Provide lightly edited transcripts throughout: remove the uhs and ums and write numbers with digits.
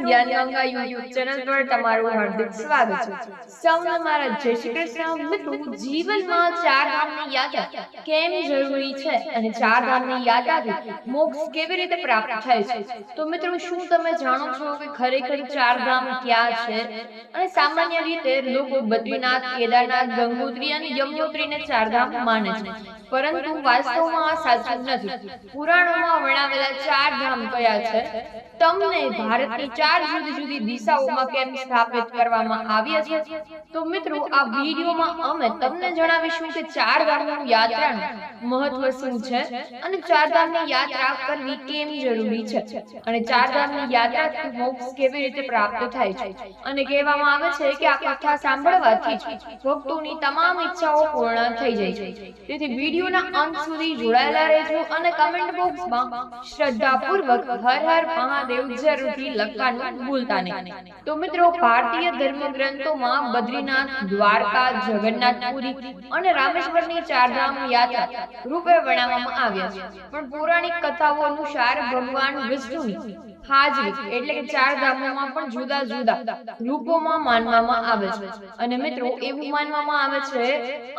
જ્ઞાન Ganga YouTube channel પર તમારું હાર્દિક સ્વાગત છે। સૌને મારા જય શ્રી કૃષ્ણ। મિત્રો, જીવનમાં ચાર ધામની યાત્રા કેમ જરૂરી છે અને ચાર ધામની યાત્રાથી મોક્ષ કેવી રીતે પ્રાપ્ત થાય છે? તો મિત્રો, શું તમે જાણો છો કે ખરેખર ચાર ધામ ક્યાં છે? અને સામાન્ય રીતે લોકો બદ્રીનાથ, કેદારનાથ, ગંગોત્રી અને યમનોત્રીને ચાર ધામ માને છે, પરંતુ વાસ્તવમાં આ સાચું નથી। પુરાણોમાં વર્ણવેલા ચાર ધામ કયા છે? તમને ભારતની ચાર જુદી જુદી દિશાઓમાં કેમ સ્થાપિત કરવામાં આવ્યા છે? તો મિત્રો, આ વિડીયોમાં અમે તમને જણાવીશું કે ચાર ધામની યાત્રાનું મહત્વ શું છે અને ચાર ધામની યાત્રા કરવી કેમ જરૂરી છે, અને ચાર ધામની યાત્રાથી મોક્ષ કેવી રીતે પ્રાપ્ત થાય છે। અને કહેવામાં આવે છે કે આ કથા સાંભળવાથી જ ભક્તોની તમામ ઈચ્છાઓ પૂર્ણ થઈ જાય છે। તેથી વિડીયોના અંત સુધી જોડાયેલા રહેજો અને કમેન્ટ બોક્સમાં શ્રદ્ધાપૂર્વક હર હર મહાદેવ જરૂરથી લખવાનું ભૂલતા નહીં। તો મિત્રો, ભારતીય ધર્મ ગ્રંથોમાં બદ્રીનાથ, દ્વારકા, જગન્નાથપુરી અને રામેશ્વરની ચાર ધામ યાત્રા રૂપે વર્ણવવામાં આવ્યા છે, પણ પૌરાણિક કથાઓ અનુસાર ભગવાન વિષ્ણુની હાજરી એટલે કે ચાર ધામોમાં પણ જુદા જુદા રૂપોમાં માનવામાં આવે છે। અને મિત્રો, એવું માનવામાં આવે છે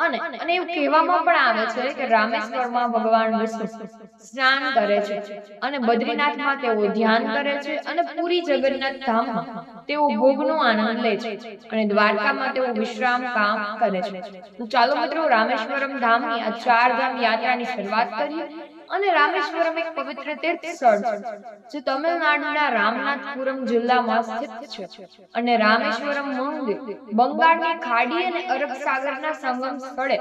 અને એવું કહેવામાં પણ આવે છે કે રામેશ્વરમાં ભગવાન વિષ્ણુ સ્નાન કરે છે, અને બદ્રીનાથમાં તેઓ ધ્યાન કરે છે, અને પુરી જગન્નાથ ધામમાં તેઓ ભોગનો આનંદ લે છે, અને દ્વારકામાં તેઓ વિશ્રામ કામ કરે છે। તો ચાલો મિત્રો, રામેશ્વરમ ધામની આ ચાર ધામ યાત્રાની શરૂઆત કરીએ। અને રામેશ્વરમ એક પવિત્ર તીર્થ સ્થળ છે જે તમિલનાડુના રામનાથપુરમ જિલ્લામાં સ્થિત છે, અને રામેશ્વરમ મંદિર બંગાળની ખાડી અને અરબ સાગરના સંગમ સ્થળે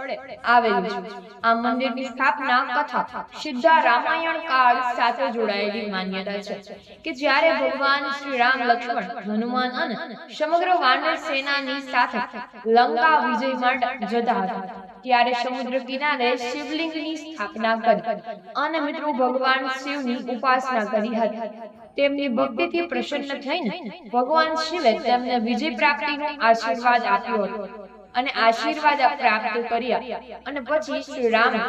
આવેલું છે। આ મંદિરની સ્થાપના કથા સિદ્ધા રામાયણ કાળ સાથે જોડાયેલી માન્યતા છે કે જ્યારે ભગવાન શ્રી રામ, લક્ષ્મણ, હનુમાન અને સમગ્ર વાનર સેનાની સાથે લંકા વિજય માટે જતા હતા, ત્યારે સમુદ્ર કિનારે શિવલિંગની સ્થાપના કરી અને મિત્રો ભગવાન શિવની ઉપાસના કરી હતી। તેમની ભક્તિથી પ્રસન્ન થઈને ભગવાન શિવે તેમને વિજય પ્રાપ્તિનો આશીર્વાદ આપ્યો હતો, અને આશીર્વાદ પ્રાપ્ત કર્યા અને પછી શ્રી રામ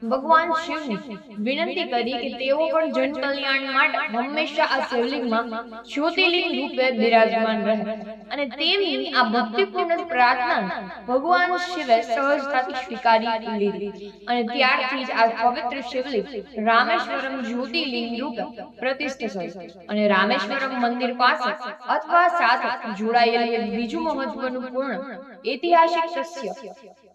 ભગવાન શિવની વિનંતી કરી કે તેઓ પણ જન કલ્યાણ માટે હંમેશા આ શિવલિંગમાં જ્યોતિર્લિંગ રૂપે બિરાજમાન રહે, અને તેમની આ ભક્તિપૂર્ણ પ્રાર્થના ભગવાન શિવે સહજતાથી સ્વીકારી લીધી, અને ત્યારથી જ આ પવિત્ર શિવલિંગ રામેશ્વરમ જ્યોતિર્લિંગ રૂપે પ્રતિષ્ઠિત થયું। અને રામેશ્વરમ મંદિર પાસે અથવા સાથે જોડાયેલું બીજું મહત્વનું પૂર્ણ ઐતિહાસિક તથ્ય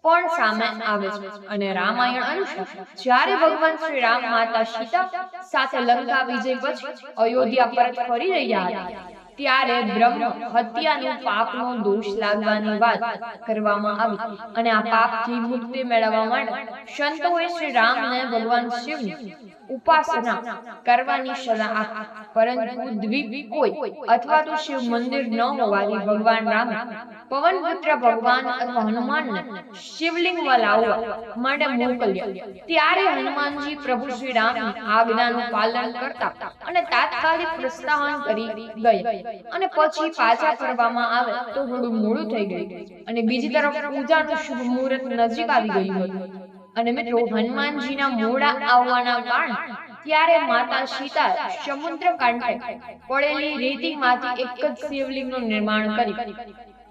પણ સામે આવે છે। અને રામાયણ અનુસાર જ્યારે ભગવાન શ્રી રામ માતા સીતા સાથે લંકા વિજય પછી અયોધ્યા પરત ફરી રહ્યા હતા, ત્યારે બ્રહ્મ હત્યાનું પાપનો દોષ લાગવાની વાત કરવામાં આવી, અને આ પાપથી મુક્તિ મેળવવા માટે સંતોએ શ્રી રામને ભગવાન શિવની ઉપાસના કરવાની સલાહ આપી, પરંતુ દ્વીપ કોઈ અથવા તો શિવ મંદિર ન હોવાથી ભગવાન રામે પવનપુત્ર ભગવાન અથવા હનુમાનને શિવલિંગમાં લાવવા માટે મોકલ્યા। ત્યારે હનુમાનજી પ્રભુ શ્રી રામની આજ્ઞાનું પાલન કરતા અને તાત્કાલિક પ્રસ્થાન કરી ગયા, અને પછી પાછા ફરવામાં આવે તો થોડું મોડું થઈ ગયું, અને બીજી તરફ પૂજાનું શુભ મુહૂર્ત નજીક આવી ગયું હતું। અને મિત્રો, હનુમાનજીના મોડા આવવાના કારણે ત્યારે માતા સીતા સમુદ્ર કાંઠે પડેલી રેતીમાંથી એક જ શિવલિંગનું નિર્માણ કર્યું,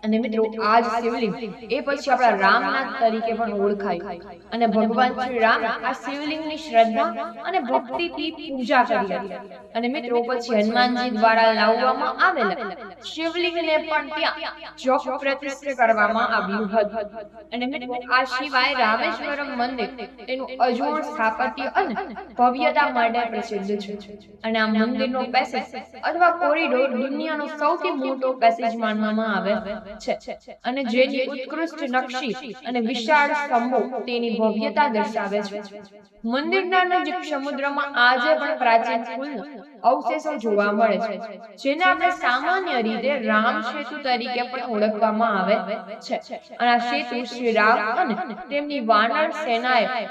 અને મિત્રો આ જ શિવલિંગ એ પછી આપણા રામનાથ તરીકે પણ ઓળખાયું, અને ભગવાન શ્રી રામ આ શિવલિંગની શ્રદ્ધા અને ભક્તિથી પૂજા કરી હતી। અને મિત્રો પછી હનુમાનજી દ્વારા લાવવામાં આવેલા શિવલિંગને પણ ત્યાં જોગ પ્રતિષ્ઠિત કરવામાં આવ્યું હતું। અને મિત્રો આ સિવાય રામેશ્વરમ મંદિર તેનું અજોડ સ્થાપત્ય અને ભવ્યતા માટે પ્રસિદ્ધ છે, અને આ મંદિરનો પેસેજ અથવા કોરિડોર દુનિયાનો સૌથી મોટો પેસેજ માનવામાં આવે છે, અને જેની ઉત્કૃષ્ટ નકશી અને વિશાળ સ્તંભો તેની ભવ્યતા દર્શાવે છે। મંદિરના નજીક સમુદ્રમાં આજે પણ પ્રાચીન પુલના અવશેષો જોવા મળે છે, જેને આપણે સામાન્ય રીતે રામ સેતુ તરીકે પણ ઓળખવામાં આવે છે। અને આ સેતુ શ્રી રામ અને તેમની વાનર સેનાએ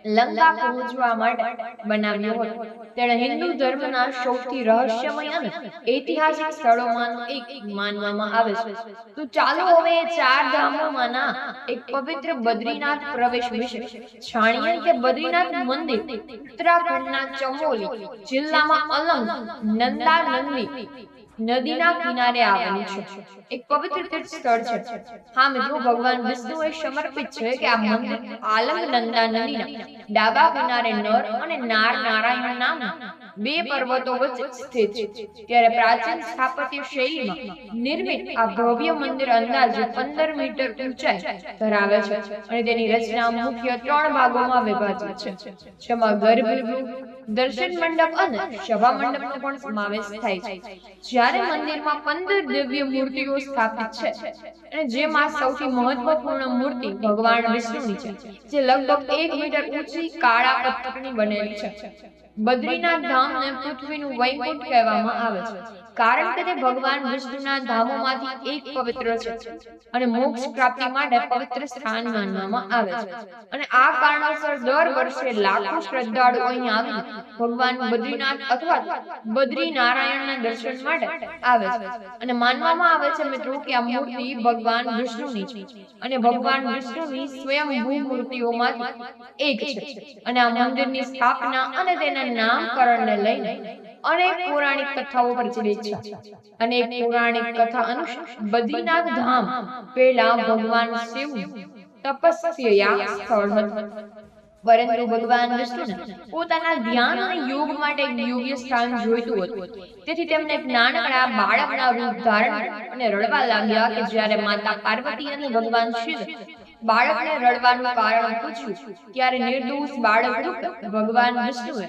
લંકા પહોંચવા માટે બનાવ્યો હતો। તેણે હિન્દુ ધર્મના સૌથી રહસ્યમય અને ઐતિહાસિક સ્થળોમાંનું એક માનવામાં આવે છે। તો ચાલો હવે ચાર ધામોમાંના એક પવિત્ર બદ્રીનાથ પ્રવેશ વિશે જાણીએ કે બદ્રીનાથ મંદિર ઉત્તરાખંડના ચમોલી જિલ્લામાં અલંગ નંદાનંદી નદીના કિનારે આવેલું છે, એક પવિત્ર તીર્થ સ્થળ છે. હા મિત્રો, ભગવાન વિષ્ણુએ સમર્પિત છે કે આ મંદિર આલમનંદા નદીના ડાબા કિનારે નર અને નાર નારાયણ નામના બે પર્વતો વચ્ચે સ્થિત છે. ત્યારે પ્રાચીન સ્થાપત્ય શૈલીમાં નિર્મિત આ ભવ્ય મંદિર અંદાજે 15 મીટર ઊંચાઈ ધરાવે છે અને તેની રચના મુખ્ય 3 ભાગોમાં વિભાજિત છે, જેમાં ગર્ભગૃહ, દર્શન મંડપ અને સભા મંડપનો પણ સમાવેશ થાય છે. જ્યારે મંદિરમાં 15 દિવ્ય મૂર્તિઓ સ્થાપિત છે અને જેમાં સૌથી મહત્વપૂર્ણ મૂર્તિ ભગવાન વિષ્ણુની છે, જે લગભગ 1 મીટર ઊંચી કાળા પથ્થરની બનેલી છે. બદ્રીનાથ ધામને પૃથ્વીનું વૈકુંઠ કહેવામાં આવે છે, કારણ કે તે ભગવાન વિષ્ણુના ધામોમાંથી એક પવિત્ર છે અને મોક્ષ પ્રાપ્તિ માટે પવિત્ર સ્થાન માનવામાં આવે છે. અને આ કારણોસર દર વર્ષે લાખો શ્રદ્ધાળુઓ અહીં આવીને ભગવાન બદ્રીનાથ અથવા બદ્રીનારાયણના દર્શન માટે આવે છે. અને માનવામાં આવે છે મિત્રો કે આ મૂર્તિ ભગવાન વિષ્ણુની છે અને ભગવાન વિષ્ણુની સ્વયંભૂ મૂર્તિઓમાંથી એક છે. અને આ મંદિરની સ્થાપના અને તેના નામકરણને લઈને અનેક પૌરાણિક કથાઓ પ્રચલિત છે. અને એક પૌરાણિક કથા અનુસાર બદ્રીનાથ ધામ પહેલા ભગવાન શિવનું તપસ્યા સ્થળ હતું, પરંતુ ભગવાન વિષ્ણુને પોતાના ધ્યાન અને યોગ માટે એક યોગ્ય સ્થાન જોઈતું હતું. તેથી તેમને એક નાનકડા બાળકના રૂપ ધારણ અને રડવા લાગ્યા કે જ્યારે માતા પાર્વતી અને ભગવાન શિવ બાળકને રડવાનું કારણ પૂછ્યું, ત્યારે નિર્દોષ બાળક રૂપે ભગવાન વિષ્ણુએ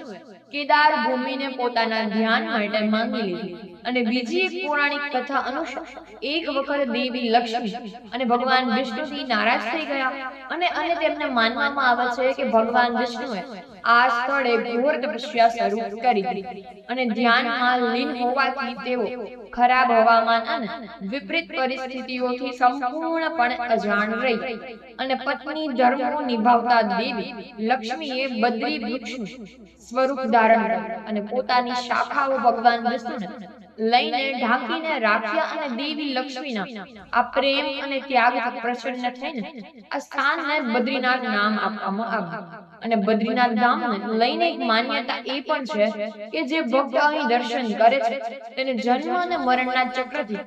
કેદાર ભૂમિને પોતાના ધ્યાન માટે માંગી લીધી. અને બીજી એક પૌરાણિક કથા અનુસાર એક વખત દેવી લક્ષ્મી અને ભગવાન વિષ્ણુથી નારાજ થઈ ગયા અને તેમને માનવામાં આવે છે કે ભગવાન વિષ્ણુએ આ સ્થળે ઘોર તપસ્યા શરૂ કરી અને ધ્યાનમાં લીન હોવાથી તેઓ ખરાબ હવામાન અને વિપરીત પરિસ્થિતિઓથી સંપૂર્ણપણે અજાણ રહી. અને પત્ની ધર્મો નિભાવતા દેવી લક્ષ્મીએ બદ્રી વૃક્ષનું સ્વરૂપ ધારણ કર્યું અને પોતાની શાખાઓ ભગવાન વિષ્ણુને લઈને ઢાંકીને રાખ્યા. અને દેવી લક્ષ્મીના આ પ્રેમ અને ત્યાગથી પ્રસન્ન થઈને આ સ્થાનને બદ્રીનાથ નામ આપવામાં આવ્યું. અને બદ્રીનાથ ધામને લઈને એક માન્યતા એ પણ છે કે જે ભક્ત અહીં દર્શન કરે છે તેને જન્મ અને મરણના ચક્રથી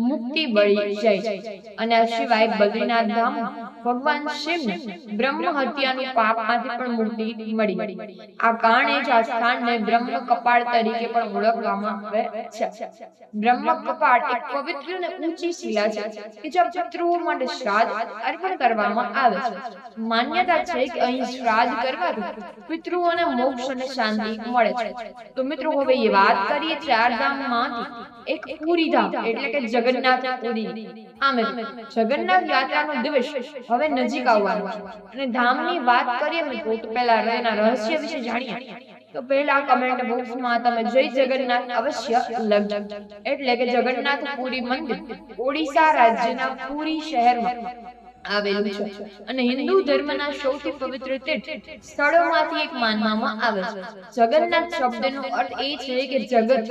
મુક્તિ મળી જાય છે. અને આ સિવાય બદ્રીનાથ ધામ ભગવાન શિવને બ્રહ્મ હત્યાનું પાપમાંથી પણ મુક્તિ મળી. આ કારણે જ આ સ્થાનને બ્રહ્મ કપાળ તરીકે પણ ઓળખવામાં આવે છે. બ્રહ્મ કપાળ એક પવિત્ર અને ઊંચી શિલા છે કે જ્યાં પિતૃઓ માટે શ્રાદ્ધ અર્પણ કરવામાં આવે છે. માન્યતા છે કે અહીં શ્રાદ્ધ કરવાથી પિતૃઓને મોક્ષ અને શાંતિ મળે છે. તો મિત્રો, હવે એ વાત કરીએ ચાર ધામમાંથી એક પુરી ધામ એટલે કે જગન્નાથ પુરી. આ મિત્રો, જગન્નાથ યાત્રાનો દિવસ હવે નજીક આવવાનો છે અને ધામની વાત કરીએ મિત્રો તો પહેલા એના રહસ્ય વિશે જાણીએ. તો પહેલા કમેન્ટ બોક્સમાં તમે જય જગન્નાથ અવશ્ય લખજો. એટલે કે જગન્નાથ પુરી મંદિર ઓડિશા રાજ્યના પુરી શહેરમાં આવેલું છે અને હિન્દુ ધર્મના સૌથી પવિત્ર તીર્થ સ્થળોમાંથી એક માનવામાં આવે છે. જગન્નાથ શબ્દનો અર્થ એ છે કે જગત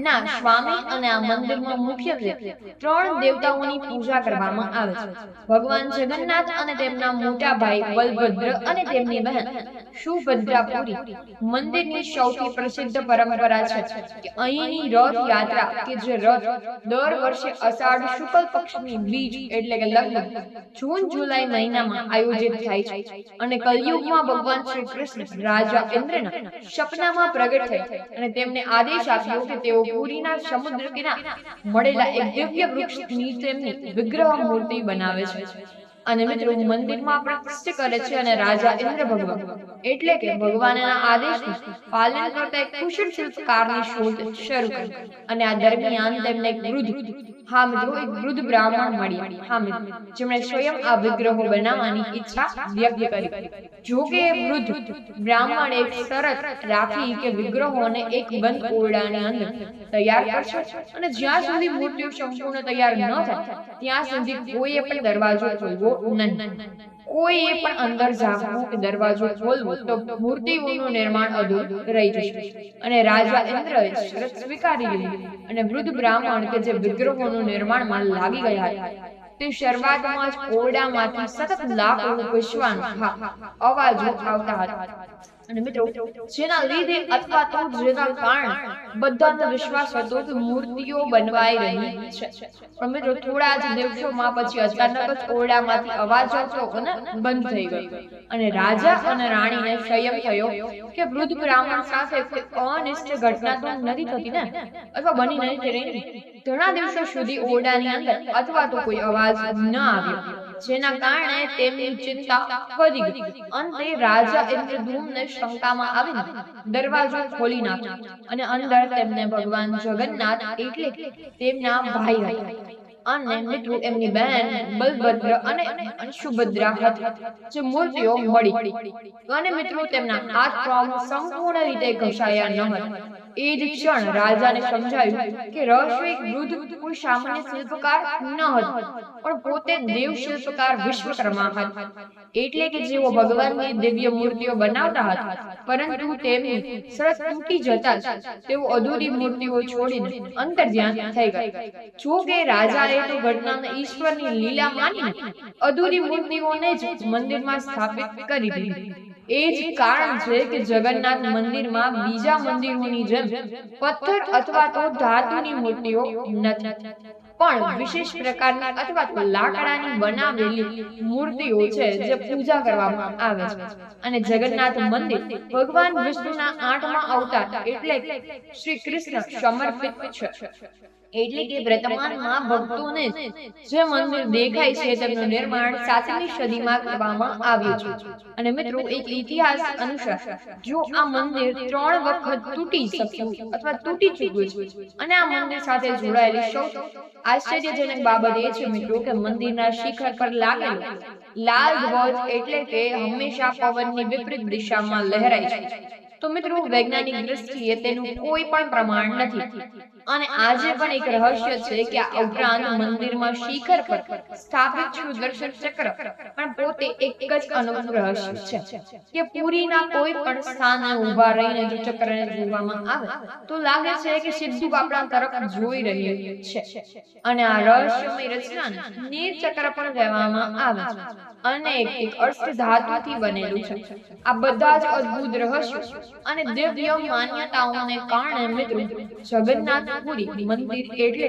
ના સ્વામી અને આ મંદિરમાં મુખ્યત્વે 3 દેવતાઓની પૂજા કરવામાં આવે છે. ભગવાન જગન્નાથ અને તેમના મોટા ભાઈ બલભદ્ર અને તેમની બહેન સુભદ્રાપુરી. મંદિરની સૌથી પ્રસિદ્ધ પરંપરા છે કે અહીંની રથ યાત્રા કે જે રથ દર વર્ષે અષાઢ શુક્લ પક્ષની બીજ એટલે કે લગભગ જૂન જુલાઈ મહિનામાં આયોજિત થાય છે. અને કલયુગમાં ભગવાન શ્રી કૃષ્ણ રાજા ઇન્દ્રના સપનામાં પ્રગટ થઈ અને તેમને આદેશ આપ્યો કે તેઓ પુરીના સમુદ્ર કિનારે મળેલા એક દિવ્ય વૃક્ષની તેમની વિગ્રહ મૂર્તિ બનાવે છે અને મિત્રો મંદિરમાં પ્રતિષ્ઠિત કરે છે. અને રાજા ઇન્દ્ર ભગવાન એટલે કે ભગવાનના આદેશનું પાલન કરતા એક કુશળ શિલ્પકારની શોધ શરૂ કરી. અને આ દરમિયાન તેમને એક વૃદ્ધ બ્રાહ્મણ મળ્યા જેમણે સ્વયં આ વિગ્રહો બનાવવાની ઈચ્છા વ્યક્ત કરી. જો કે વૃદ્ધ બ્રાહ્મણ એક શરત રાખી કે વિગ્રહોને એક બંધ ઓરડાની અંદર તૈયાર કરશે અને જ્યાં સુધી મૂર્તિઓ સંપૂર્ણ તૈયાર ન થાય ત્યાં સુધી કોઈએ પણ દરવાજો ખોલવો નહીં. કોઈએ પણ અંદર ઝાંકવું કે દરવાજો ખોલવો તો મૂર્તિઓનું નિર્માણ અધૂરું રહી જશે. અને રાજા ઇન્દ્રએ શરત સ્વીકારી લીધી અને વૃદ્ધ બ્રાહ્મણ કે જે વિગ્રહોનું નિર્માણમાં લાગી ગયા હતા તે શરૂઆતમાં જ ઓરડામાંથી સતત લાકડું ઘસવાના અવાજો આવતા હતા. અને મિત્રો જેના લીધે અથવા તો જેના કારણે બધાનો વિશ્વાસ હતો કે મૂર્તિઓ બનવાઈ રહી છે, પણ મિત્રો થોડા જ દિવસોમાં પછી અચાનક જ ઓરડામાંથી અવાજ આવતો અને બંધ થઈ ગયો અને રાજા અને રાણીને સંયમ થયો કે વૃદ્ધ બ્રાહ્મણ સાથે કોઈ અનિષ્ટ ઘટના તો નથી થતી ને, અથવા બની નથી રહી. ઘણા દિવસો સુધી ઓરડાની અંદર અથવા તો કોઈ અવાજ ન આવ્યો, જેના કારણે તેમની ચિંતા વધી ગઈ. અંતે રાજા ઇન્દ્રદ્યુમ્નને શંકામાં આવીને દરવાજો ખોલી નાખ્યો અને અંદર તેમને ભગવાન જગન્નાથ એટલે કે તેમના ભાઈ હતા અને મિત્રો એમની બહેન બલભદ્ર અને સુભદ્રા હતી, જે મૂર્તિઓ મળી અને મિત્રો તેમના હાથ પગ સંપૂર્ણ રીતે ઘસાયા ન હતા. એ જ ક્ષણ રાજાને સમજાયું કે રહસ્ય એક વૃદ્ધ કોઈ સામાન્ય શિલ્પકાર ન હતો, પણ પોતે દેવ શિલ્પકાર વિશ્વકર્મા હતા. એટલે કે જેઓ ભગવાનની દિવ્ય મૂર્તિઓ બનાવતા હતા, પરંતુ તેમની શરત તૂટી જતા જ તેઓ અધૂરી મૂર્તિઓ છોડીને અંતર્ધ્યાન થઈ ગયા. જો કે રાજાએ તો ઘટનાને ઈશ્વરની લીલા માનીને અધૂરી મૂર્તિઓને જ મંદિરમાં સ્થાપિત કરી દીધી. એ જ કારણ છે કે જગન્નાથ મંદિરમાં બીજા મંદિરોની જેમ પથ્થર અથવા તો ધાતુની મૂર્તિઓ નથી, પણ વિશેષ પ્રકારની અથવા તો લાકડાની બનાવેલી મૂર્તિઓ છે જે પૂજા કરવામાં આવે છે. અને જગન્નાથ મંદિર ભગવાન વિષ્ણુના 8મા અવતાર એટલે શ્રી કૃષ્ણ સમર્પિત છે. એટલે કે વર્તમાનમાં ભક્તોને જે મંદિર દેખાય છે તેમનું નિર્માણ 7મી સદીમાં કરવામાં આવ્યું છે. અને મિત્રો એક ઇતિહાસ અનુસાર જો આ મંદિર 3 વખત તૂટી શક્યું અથવા તૂટી ચૂક્યું છે, અને આ મંદિર સાથે જોડાયેલી સૌથી આશ્ચર્યજનક બાબત એ છે મિત્રો કે મંદિરના શિખર પર લાગેલો લાલ ધ્વજ એટલે કે હંમેશા પવનની વિપરીત દિશામાં લહેરાય છે. તો મિત્રો વૈજ્ઞાનિક દ્રષ્ટિએ તેનું કોઈ પણ પ્રમાણ નથી, અને આજે પણ એક રહસ્ય છે કે આ ઉપરાંત મંદિરમાં શિખર પર સ્થાપિત સુદર્શન ચક્ર પણ પોતે એક જ અનોખું રહસ્ય છે કે પુરીના કોઈ પણ સ્થાને ઊભા રહીને જો ચક્રને જોવામાં આવે તો લાગે છે કે સીધું આપણા તરફ જોઈ રહ્યું છે. અને આ રહસ્યમય રચનાને નીર ચક્ર પણ કહેવામાં આવે છે અને એક અષ્ટધાતુથી બનેલું છે. આ બધા જ અદ્ભુત રહસ્યો અને દિવ્ય માન્યતાઓને કારણે મિત્રો જગન્નાથપુરી મંદિર એટલે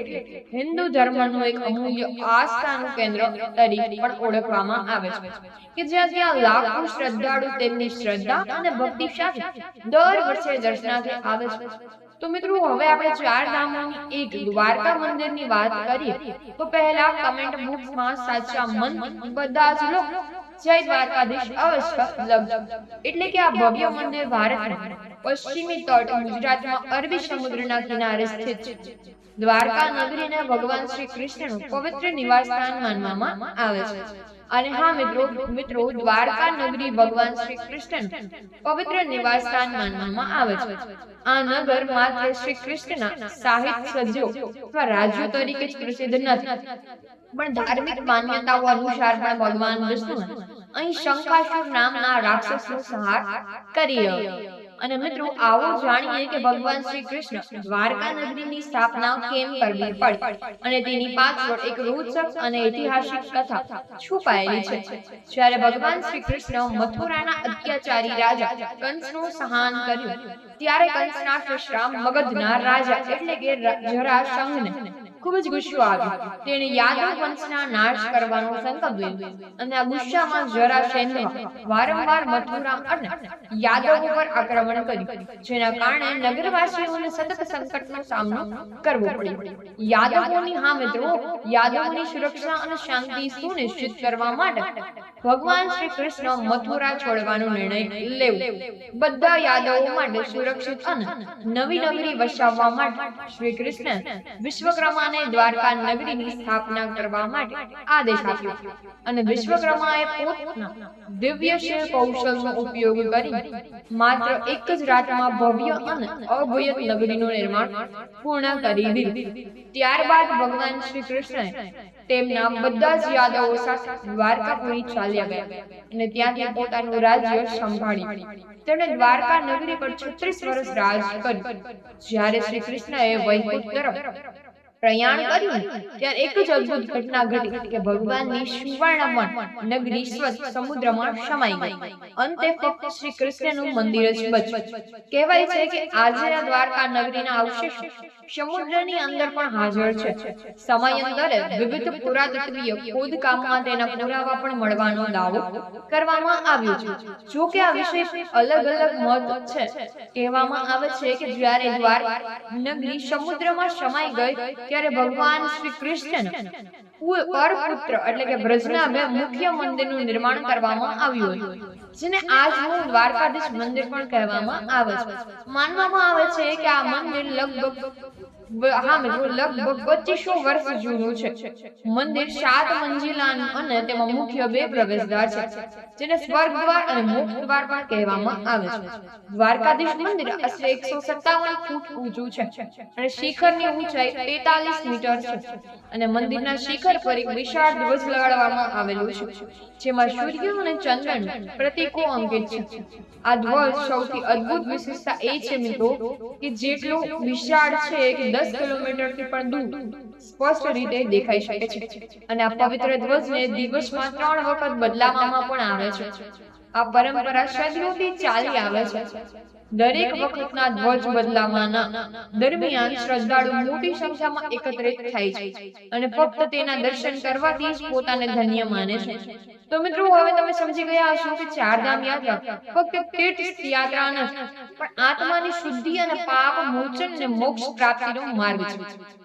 હિન્દુ ધર્મનું એક અમૂલ્ય આસ્થાનું કેન્દ્ર તરીકે પણ ઓળખવામાં આવે છે, કે જ્યાં ત્યાં લાખો શ્રદ્ધાળુ તેમની શ્રદ્ધા અને ભક્તિ સાથે દર વર્ષે દર્શનાર્થે આવે છે. તો મિત્રો હવે આપણે 4 ધામોની એક દ્વારકા મંદિરની વાત કરીએ તો પહેલા કમેન્ટ બોક્સમાં સાચા મનથી બધા જ લોકો જય દ્વારકાધીશ અવશ્ય લખજો. એટલે કે આ ભવ્ય મંદિર ભારતના પશ્ચિમી તટ ગુજરાતમાં અરબી સમુદ્રના કિનારે સ્થિત છે. દ્વારકા નગરીને ભગવાન શ્રી કૃષ્ણનું પવિત્ર નિવાસસ્થાન માનવામાં આવે છે. અને હા મિત્રો દ્વારકા નગરી ભગવાન શ્રી કૃષ્ણનું પવિત્ર નિવાસસ્થાન માનવામાં આવે છે. આ નગર માત્ર શ્રી કૃષ્ણના સાહિત્ય સજ્જો અથવા રાજ્યો તરીકે જ પ્રસિદ્ધ નથી, પણ ધાર્મિક માન્યતાઓ અનુસાર પણ ભગવાન વિષ્ણુએ અહીં શંખાસુર નામના રાક્ષસનો સંહાર કર્યો. અને મિત્રો આવો જાણીએ કે ભગવાન શ્રી કૃષ્ણ દ્વારકા નગરીની સ્થાપના કેમ કરવી પડી અને તેની પાછળ એક રોચક અને ઐતિહાસિક કથા છુપાયેલી છે. જ્યારે ભગવાન શ્રી કૃષ્ણ મથુરાના અત્યાચારી રાજા કંસનું સંહાર કર્યું ત્યારે કંસના સસરા મગધના રાજા એટલે કે જરાસંઘને ખૂબ જ ગુસ્સો આવ્યો. તેણે યાદવ વંશના નાશ કરવાનો સંકલ્પ લીધો અને આ ગુસ્સામાં જરાસંઘ વારંવાર મથુરા અને યાદવો પર આક્રમણ કર્યું, જેના કારણે નગરવાસીઓને સતત સંકટનો સામનો કરવો પડ્યો. યાદવોની સુરક્ષા અને શાંતિ સુનિશ્ચિત કરવા માટે ભગવાન શ્રી કૃષ્ણ મથુરા છોડવાનો નિર્ણય લેવો. બધા યાદવો માટે સુરક્ષિત અને નવી નગરી વસાવવા માટે શ્રી કૃષ્ણ વિશ્વકર્માને દ્વારકા નગરીની સ્થાપના કરવા માટે આદેશ આપ્યો. અને વિશ્વકર્માએ પોતાના દિવ્ય શિલ્પ કૌશલનો ઉપયોગ કરી માત્ર એક જ રાતમાં ભવ્ય અને અભય નગરીનું નિર્માણ પૂર્ણ કરી દીધું. ત્યારબાદ ભગવાન શ્રી કૃષ્ણએ તેમના બધા જ યાદવો સાથે દ્વારકાપુરી ચાલ્યા ગયા અને ત્યાંથી પોતાનું રાજ્ય સંભાળ્યું. તેમણે દ્વારકા નગરી પર 36 વર્ષ રાજ કર્યું. જ્યારે શ્રી કૃષ્ણએ વૈકુંઠ તરફ પ્રયાણ કર્યું ત્યારે એક જ અદ્ભુત ઘટના ઘટી કે ભગવાનની સુવર્ણમણ નગરી સમુદ્રમાં સમાઈ ગઈ. અંતે ફક્ત શ્રી કૃષ્ણનું મંદિર જ બચ્યું. કહેવાય છે કે આજના દ્વારકા નગરીના અવશેષો સમુદ્રની અંદર પણ હાજર છે. સમયાંતરે વિવિધ પુરાતત્વીય ખોદકામમાં તેના પુરાવા પણ મળવાનો દાવો કરવામાં આવ્યો છે. જો કે આ વિષય અલગ મત છે. કહેવામાં આવે છે કે જ્યારે દ્વારકા નગરી સમુદ્રમાં સમાઈ ગઈ ત્યારે ભગવાન શ્રી કૃષ્ણ પરપુત્ર એટલે કે બ્રજના બે મુખ્ય મંદિરનું નિર્માણ કરવામાં આવ્યું હતું, જેને આજનું દ્વારકાધીશ મંદિર પણ કહેવામાં આવે છે. માનવામાં આવે છે કે આ મંદિર લગભગ 2500 વર્ષ જૂનું છે. મંદિર 7 મંજિલાનું અને તેમાં મુખ્ય 2 પ્રવેશદ્વાર છે, જેને સ્વર્ગ દ્વાર અને મોક્ષ દ્વાર પણ કહેવામાં આવે છે. દ્વારકાધીશ મંદિર આશરે 157 ફૂટ ઊંચું છે અને શિખરની ઊંચાઈ 43 મીટર છે અને મંદિરના શિખર પર એક વિશાળ ધ્વજ લગાડવામાં આવેલું છે, જેમાં સૂર્ય અને ચંદ્રનું પ્રતીકો અંકિત છે. આ ધ્વજ સૌથી અદ્ભુત વિશેષતા એ છે મિત્રો કે જેટલો વિશાળ છે કે 10 કિલોમીટરથી પણ દૂર સ્પષ્ટ રીતે દેખાઈ શકે છે અને આ પવિત્ર ધ્વજને દિવસમાં 3 વખત બદલાવવામાં પણ આવે છે. આ પરંપરા સદીઓથી ચાલી આવે છે. દરેક વખતના ધ્વજ બદલાવાના દરમિયાન શ્રદ્ધાળુ મોટી સંખ્યામાં એકત્રિત થાય છે અને ફક્ત તેના દર્શન કરવાથી જ પોતાને ધન્ય માને છે. તો મિત્રો હવે તમે સમજી ગયા હશો કે ચારધામ યાત્રા ફક્ત તીર્થ યાત્રા નથી, પણ આત્માની શુદ્ધિ અને પાપ મોચન અને મોક્ષ પ્રાપ્તિનો માર્ગ છે.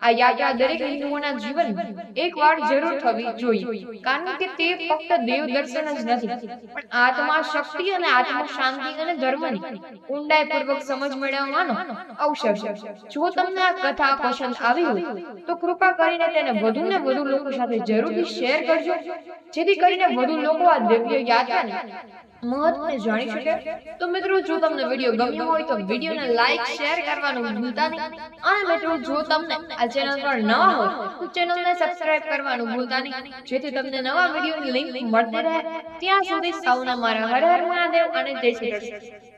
આ યાત્રા દરેક હિન્દુઓના જીવનમાં એકવાર જરૂર થવી જોઈએ, કારણ કે તે ફક્ત દેવ દર્શન જ નથી, પણ આત્મા શક્તિ અને આત્મ શાંતિ અને ધર્મની ઊંડાઈપૂર્વક સમજ મેળવવાનો અવસર છે. જો તમને આ કથા પસંદ આવી હોય તો કૃપા કરીને તેને વધુને વધુ લોકો સાથે જરૂરથી શેર કરજો, જેથી કરીને વધુ લોકો આ દિવ્ય યાત્રાને મહત્વને જાણી શકે. તો મિત્રો જો તમને વિડીયો ગમ્યો હોય તો વિડીયોને લાઈક શેર કરવાનું ભૂલતા નહીં અને મિત્રો જો તમને આ ચેનલ પર નવા હોય તો ચેનલને સબસ્ક્રાઇબ કરવાનું ભૂલતા નહીં, જેથી તમને નવા વિડીયોની લિંક મળતી રહે. ત્યાં સુધી સૌને મારા હર હર મહાદેવ અને જય શ્રી કૃષ્ણ.